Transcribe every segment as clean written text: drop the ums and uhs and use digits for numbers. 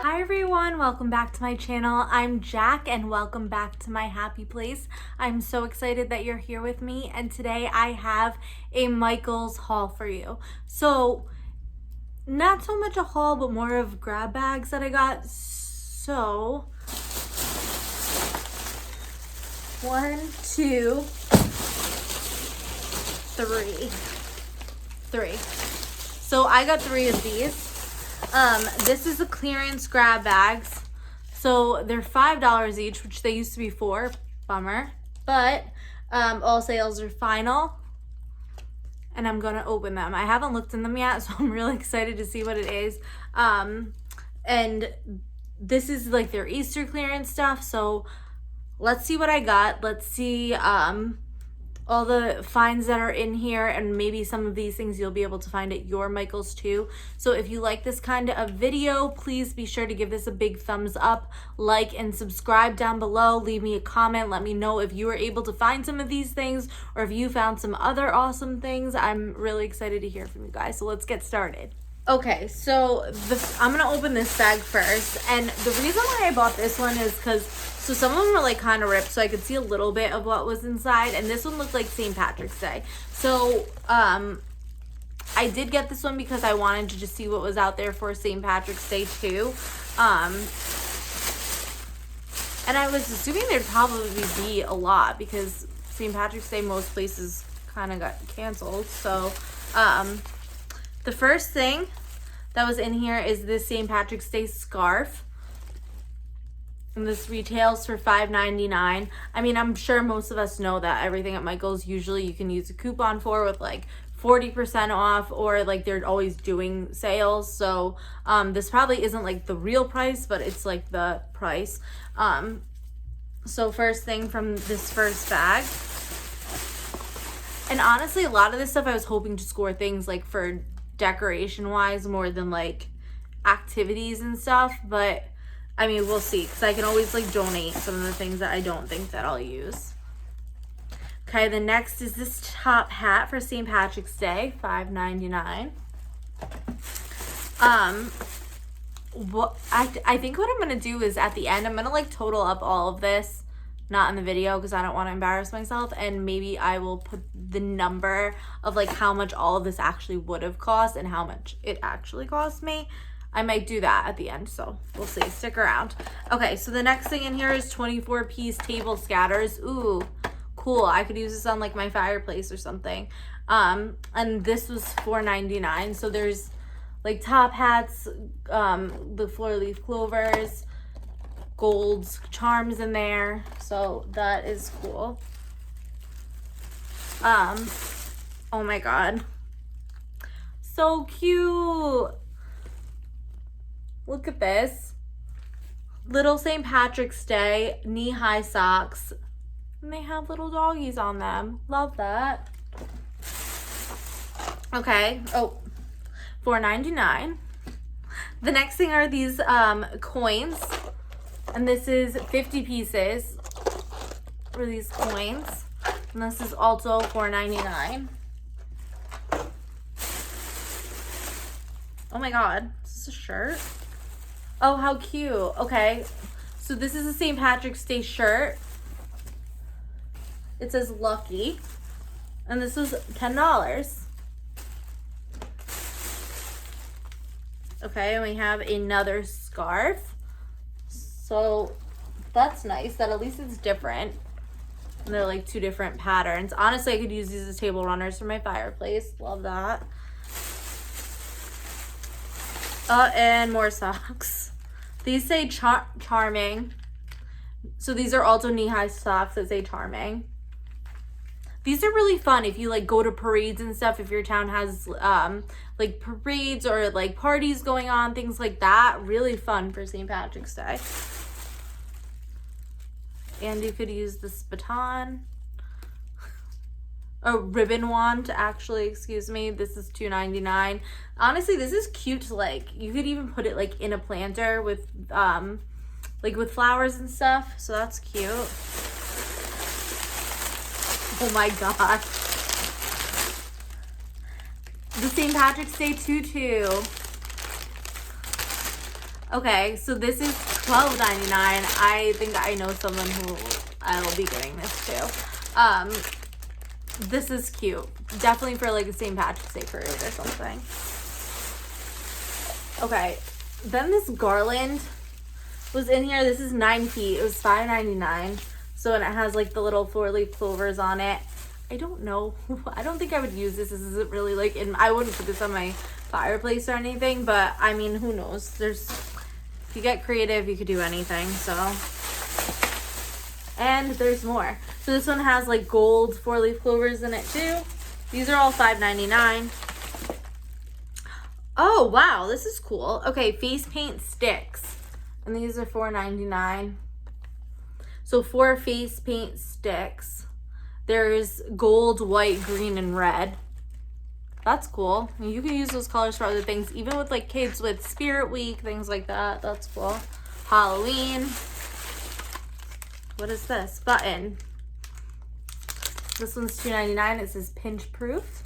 Hi everyone, welcome back to my channel. I'm Jack and welcome back to my happy place. I'm so excited that you're here with me, and today I have a Michaels haul for you. So not so much a haul, but more of grab bags that I got. So 1, 2, 3. So I got 3 of these. This is the clearance grab bags. So they're $5 each, which they used to be $4. Bummer. But all sales are final. And I'm gonna open them. I haven't looked in them yet, so I'm really excited to see what it is. And this is like their Easter clearance stuff. So let's see what I got. Let's see all the finds that are in here, and maybe some of these things you'll be able to find at your Michaels too. So if you like this kind of video, please be sure to give this a big thumbs up, like and subscribe down below. Leave me a comment. Let me know if you were able to find some of these things or if you found some other awesome things. I'm really excited to hear from you guys. So let's get started. Okay, so I'm gonna open this bag first, and the reason why I bought this one is because some of them were like kind of ripped, so I could see a little bit of what was inside, and this one looked like St. Patrick's Day. So I did get this one because I wanted to just see what was out there for St. Patrick's Day too. And I was assuming there'd probably be a lot because St. Patrick's Day most places kind of got canceled. So the first thing that was in here is this St. Patrick's Day scarf. And this retails for $5.99. I mean, I'm sure most of us know that everything at Michaels usually you can use a coupon for with like 40% off, or like they're always doing sales. So this probably isn't like the real price, but it's like the price. So first thing from this first bag. And honestly, a lot of this stuff I was hoping to score things like for decoration wise more than like activities and stuff, but I mean, we'll see, because I can always like donate some of the things that I don't think that I'll use. Okay, the next is this top hat for St. Patrick's Day, $5.99. I think what I'm gonna do is at the end I'm gonna like total up all of this, not in the video because I don't want to embarrass myself, and maybe I will put the number of like how much all of this actually would have cost and how much it actually cost me. I might do that at the end, so we'll see. Stick around. Okay, so the next thing in here is 24-piece table scatters. Ooh, cool. I could use this on like my fireplace or something. And this was $4.99. So there's like top hats, the fleur-leaf clovers, gold charms in there. So that is cool. Oh my god. So cute. Look at this. Little St. Patrick's Day knee-high socks. And they have little doggies on them. Love that. Okay. Oh, $4.99. The next thing are these coins. And this is 50 pieces for these coins. And this is also $4.99. Oh my god. Is this a shirt? Oh, how cute. Okay, so this is a St. Patrick's Day shirt. It says Lucky, and this was $10. Okay, and we have another scarf. So that's nice that at least it's different. And they're like 2 different patterns. Honestly, I could use these as table runners for my fireplace. Love that. And more socks. These say Charming. So these are also knee-high socks that say Charming. These are really fun if you like go to parades and stuff. If your town has like parades or like parties going on, things like that. Really fun for St. Patrick's Day. And you could use this baton. A ribbon wand, actually, excuse me. This is $2.99. Honestly, this is cute to like, you could even put it like in a planter with like with flowers and stuff. So that's cute. Oh my god. The St. Patrick's Day tutu. Okay, so this is $12.99. I think I know someone who I will be getting this to. This is cute. Definitely for like a St. Patrick's Day parade or something. Okay, then this garland was in here. This is 9 feet. It was $5.99. So, and it has like the little 4-leaf clovers on it. I don't know. I don't think I would use this. This isn't really like I wouldn't put this on my fireplace or anything, but I mean, who knows? If you get creative, you could do anything. So, and there's more. So this one has like gold 4-leaf clovers in it too. These are all $5.99. Oh wow, this is cool. Okay, face paint sticks, and these are $4.99. So 4 face paint sticks. There's gold, white, green, and red. That's cool. You can use those colors for other things, even with like kids with Spirit Week, things like that. That's cool. Halloween. What is this? Button. This one's $2.99. It says pinch proof.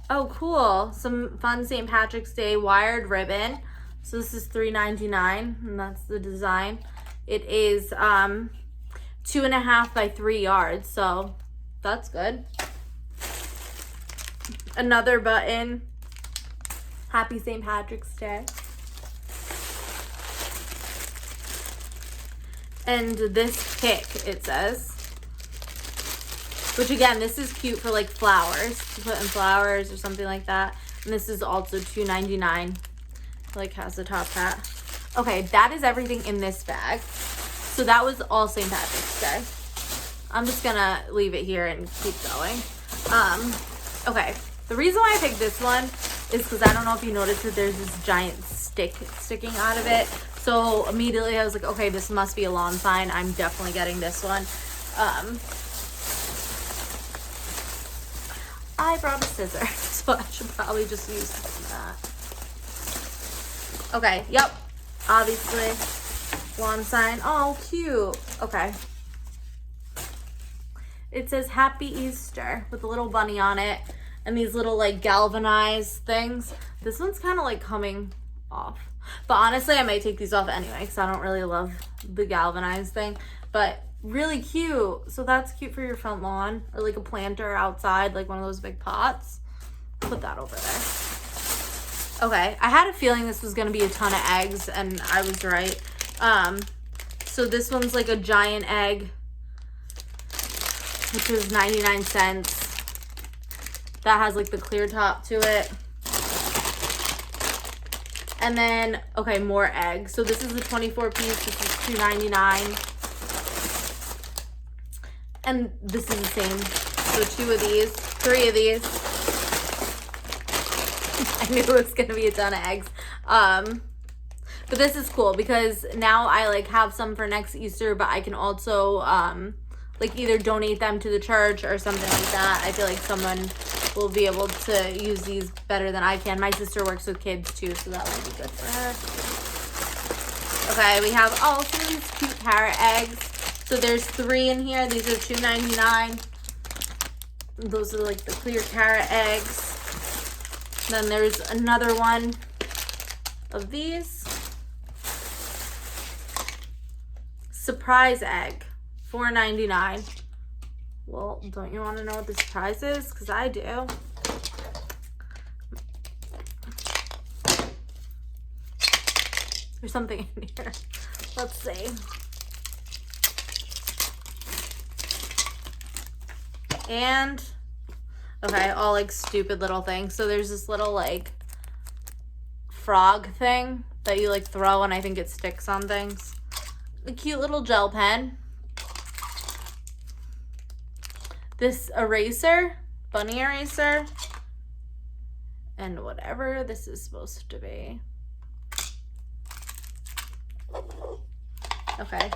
Oh, cool. Some fun St. Patrick's Day wired ribbon. So this is $3.99, and that's the design. It is 2.5 by 3 yards, so that's good. Another button. Happy St. Patrick's Day. And this pick, it says. Which again, this is cute for like flowers. To put in flowers or something like that. And this is also $2.99. Like has a top hat. Okay, that is everything in this bag. So that was all St. Patrick's Day. I'm just gonna leave it here and keep going. Okay, the reason why I picked this one is because I don't know if you noticed that there's this giant stick sticking out of it. So immediately I was like, okay, this must be a lawn sign. I'm definitely getting this one. I brought a scissor, so I should probably just use that. Okay, yep, obviously. Lawn sign. Oh, cute. Okay. It says Happy Easter with a little bunny on it and these little like galvanized things. This one's kind of like coming off. But honestly, I might take these off anyway because I don't really love the galvanized thing. But really cute. So that's cute for your front lawn or like a planter outside, like one of those big pots. Put that over there. Okay, I had a feeling this was going to be a ton of eggs, and I was right. So this one's like a giant egg, which is 99 cents. That has like the clear top to it. And then, okay, more eggs. So this is a 24 piece. This is $2.99. And this is the same. So 2 of these, 3 of these. I knew it was going to be a ton of eggs. But this is cool because now I like have some for next Easter, but I can also like either donate them to the church or something like that. I feel like someone will be able to use these better than I can. My sister works with kids too, so that would be good for her. Okay, we have some of these cute carrot eggs. So there's 3 in here. These are $2.99. Those are like the clear carrot eggs. Then there's another one of these. Surprise egg, $4.99. Well, don't you want to know what the surprise is? Because I do. There's something in here. Let's see. And, okay, all like stupid little things. So there's this little like frog thing that you like throw and I think it sticks on things. A cute little gel pen. This eraser, bunny eraser. And whatever this is supposed to be. Okay.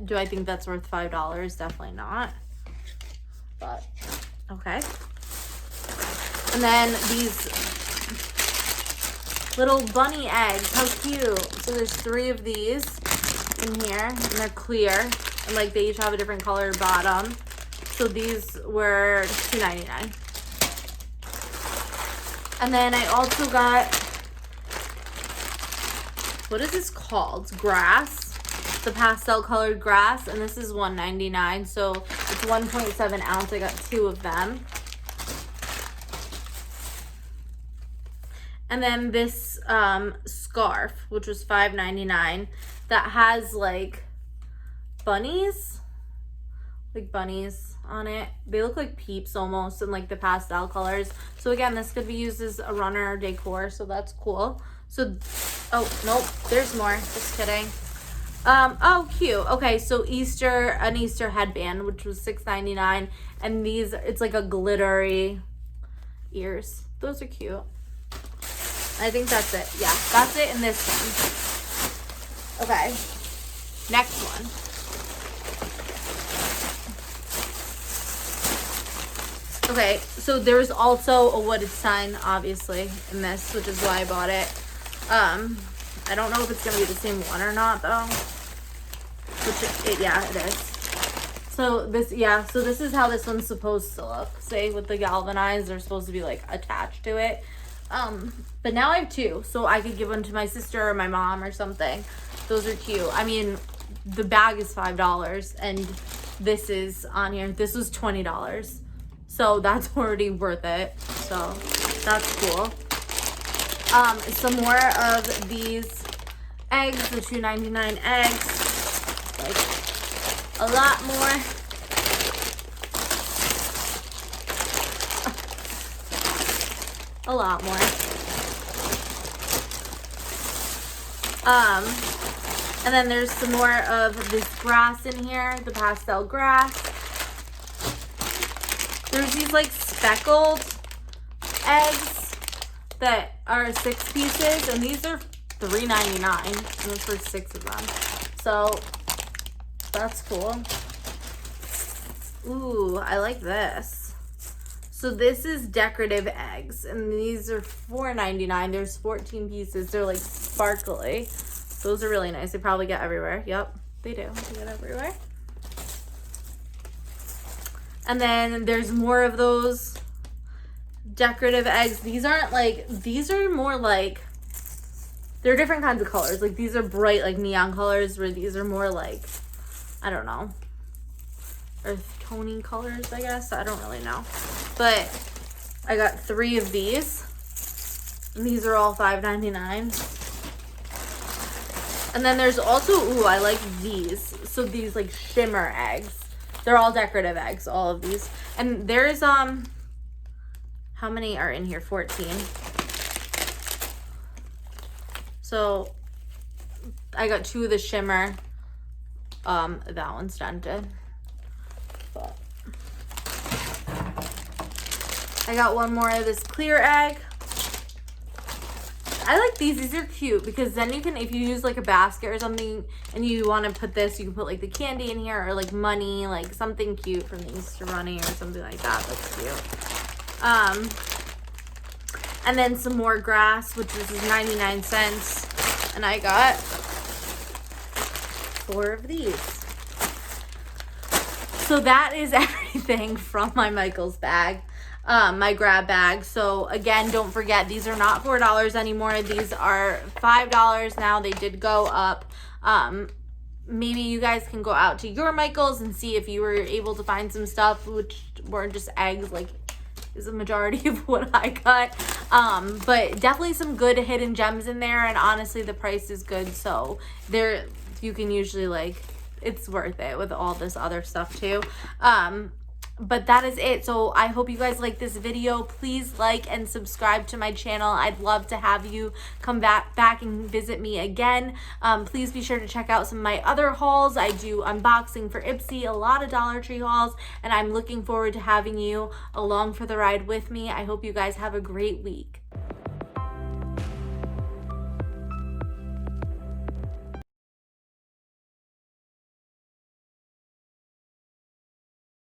Do I think that's worth $5? Definitely not. But, okay. And then these little bunny eggs. How cute. So there's 3 of these in here. And they're clear. And like they each have a different color bottom. So these were $2.99. And then I also got what is this called? Grass. The pastel colored grass, and this is $1.99, so it's 1.7 ounce. I got 2 of them. And then this scarf, which was $5.99, that has like bunnies on it. They look like Peeps almost in like the pastel colors. So again, this could be used as a runner decor, so that's cool. So, oh, nope, there's more. Just kidding. Oh, cute. Okay, so an Easter headband, which was $6.99, and these, it's like a glittery ears. Those are cute. I think that's it. Yeah, that's it in this one. Okay, next one. Okay, so there's also a wooded sign, obviously, in this, which is why I bought it. I don't know if it's gonna be the same one or not, though. Yeah, it is. So this is how this one's supposed to look. Say with the galvanized, they're supposed to be like attached to it. But now I have 2, so I could give one to my sister or my mom or something. Those are cute. I mean, the bag is $5, and this is on here. This was $20, so that's already worth it. So that's cool. Some more of these eggs, the $2.99 eggs. Like a lot more. A lot more. And then there's some more of this grass in here, the pastel grass. There's these like speckled eggs that are 6 pieces, and these are $3.99, and it's for 6 of them. So that's cool. Ooh, I like this. So this is decorative eggs, and these are $4.99. There's 14 pieces. They're like sparkly. Those are really nice. They probably get everywhere. Yep, they do. They get everywhere. And then there's more of those decorative eggs. These aren't like, these are more like, they're different kinds of colors. Like these are bright like neon colors, where these are more like, I don't know, earth toning colors, I guess. I don't really know. But I got 3 of these. And these are all $5.99. And then there's also, ooh, I like these. So these like shimmer eggs. They're all decorative eggs, all of these. And there's, how many are in here? 14. So I got 2 of the shimmer. That one's dented. But I got 1 more of this clear egg. I like these. These are cute because then you can, if you use like a basket or something and you want to put this, you can put like the candy in here or like money, like something cute from the Easter Bunny or something like that. That's cute. And then some more grass, which was 99 cents. And I got 4 of these. So that is everything from my Michaels bag. My grab bag. So again, don't forget, these are not $4 anymore. These are $5 now. They did go up. Maybe you guys can go out to your Michaels and see if you were able to find some stuff which weren't just eggs, like is a majority of what I got. But definitely some good hidden gems in there, and honestly the price is good, so there you can usually, like, it's worth it with all this other stuff too. But that is it. So I hope you guys like this video. Please like and subscribe to my channel. I'd love to have you come back and visit me again. Please be sure to check out some of my other hauls. I do unboxing for Ipsy, a lot of Dollar Tree hauls, and I'm looking forward to having you along for the ride with me. I hope you guys have a great week.